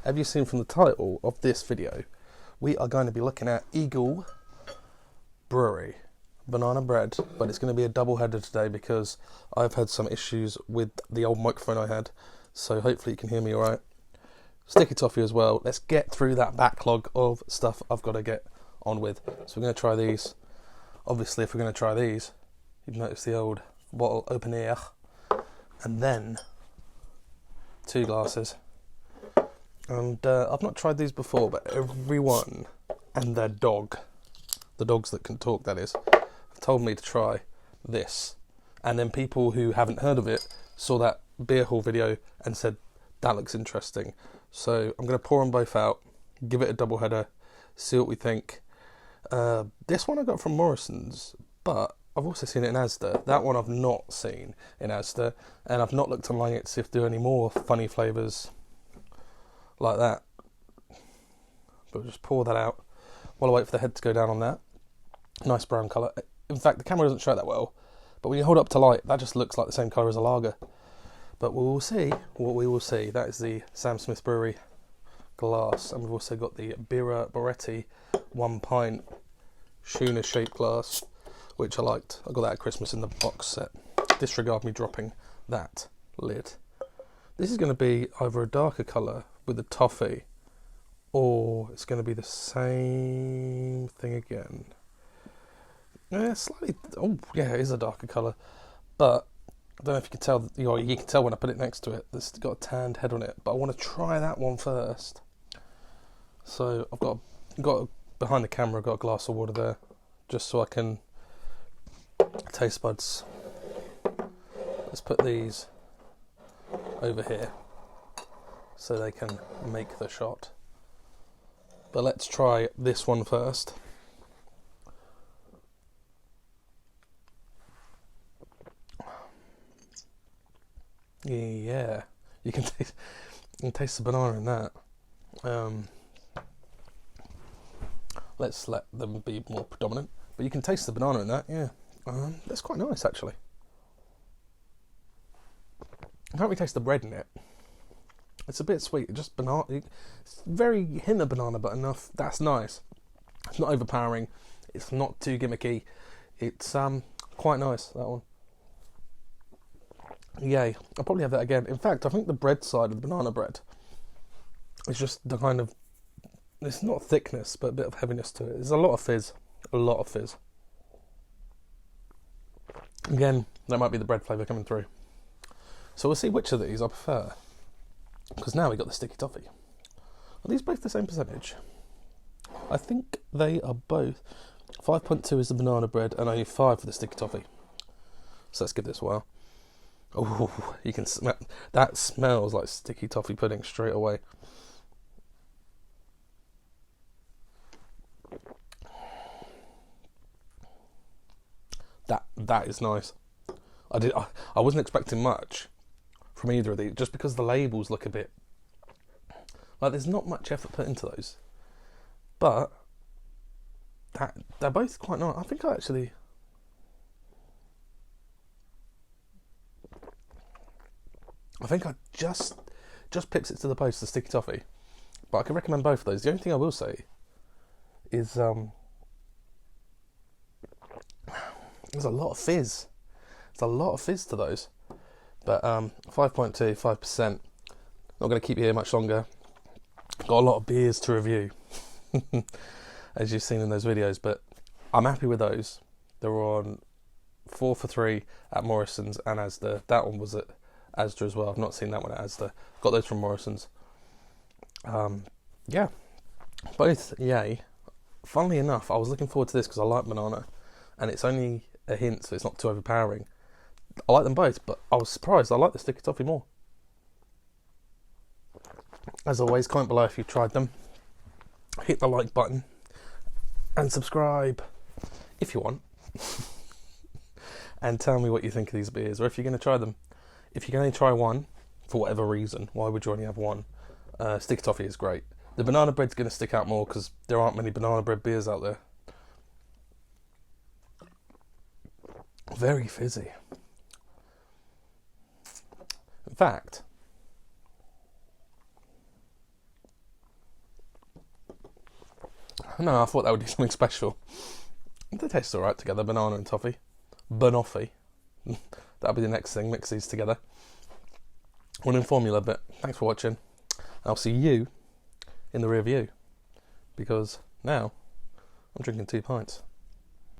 Have you seen from the title of this video, we are going to be looking at Eagle Brewery banana bread, but it's going to be a double header today because I've had some issues with the old microphone I had, so hopefully you can hear me alright. Sticky toffee as well. Let's get through that backlog of stuff I've got to get on with. So we're going to try these. Obviously, if we're going to try these, you've noticed the old bottle open air, and then 2 glasses. And I've not tried these before, but everyone and their dog, the dogs that can talk that is, have told me to try this. And then people who haven't heard of it saw that beer haul video and said, that looks interesting. So I'm going to pour them both out, give it a double header, see what we think. This one I got from Morrison's, but I've also seen it in Asda. That one I've not seen in Asda, and I've not looked online yet to see if there are any more funny flavours like that. But we'll just pour that out while I wait for the head to go down on that. Nice brown colour. In fact, the camera doesn't show it that well, but when you hold it up to light, that just looks like the same colour as a lager. But we will see what we will see. That is the Sam Smith Brewery glass, and we've also got the Brewery 1 pint schooner shaped glass, which I liked. I got that at Christmas in the box set. Disregard me dropping that lid. This is going to be either a darker colour with the toffee, or it's going to be the same thing again. Yeah, slightly. Oh, yeah, it is a darker colour, but I don't know if you can tell. You can tell when I put it next to it. It's got a tanned head on it, but I want to try that one first. So I've got behind the camera. I've got a glass of water there, just so I can taste buds. Let's put these over here so they can make the shot. But let's try this one first. Yeah, you can taste the banana in that. Let's let them be more predominant, but you can taste the banana in that. Yeah, that's quite nice actually. I can't really taste the bread in it. It's a bit sweet. Just banana. It's very hint of banana, but enough. That's nice. It's not overpowering. It's not too gimmicky. It's quite nice, that one. Yay. I'll probably have that again. In fact, I think the bread side of the banana bread is just the kind of, it's not thickness, but a bit of heaviness to it. There's a lot of fizz. A lot of fizz. Again, that might be the bread flavour coming through. So we'll see which of these I prefer. Because now we got the sticky toffee. Are these both the same percentage? I think they are both. 5.2 is the banana bread and only 5 for the sticky toffee. So let's give this a while. Oh, you can smell. That smells like sticky toffee pudding straight away. That is nice. I wasn't expecting much from either of these, just because the labels look a bit like there's not much effort put into those. But they're both quite nice. I think I just pips it to the post, the sticky toffee. But I can recommend both of those. The only thing I will say is there's a lot of fizz. There's a lot of fizz to those. But 5.2, 5%. Not going to keep you here much longer. Got a lot of beers to review, as you've seen in those videos. But I'm happy with those. They were on 4 for 3 at Morrison's and Asda. That one was at Asda as well. I've not seen that one at Asda. Got those from Morrison's. Yeah, both yay. Funnily enough, I was looking forward to this because I like banana, and it's only a hint, so it's not too overpowering. I like them both, but I was surprised. I like the sticky toffee more. As always, comment below if you've tried them. Hit the like button and subscribe if you want. And tell me what you think of these beers, or if you're going to try them. If you can only try one, for whatever reason, why would you only have one? Sticky toffee is great. The banana bread's going to stick out more because there aren't many banana bread beers out there. Very fizzy. In fact, No, I thought that would do something special. They taste alright together, banana and toffee. Banoffee. That'll be the next thing, mix these together. We'll inform you a little bit. Thanks for watching. I'll see you in the rear view, because now I'm drinking 2 pints.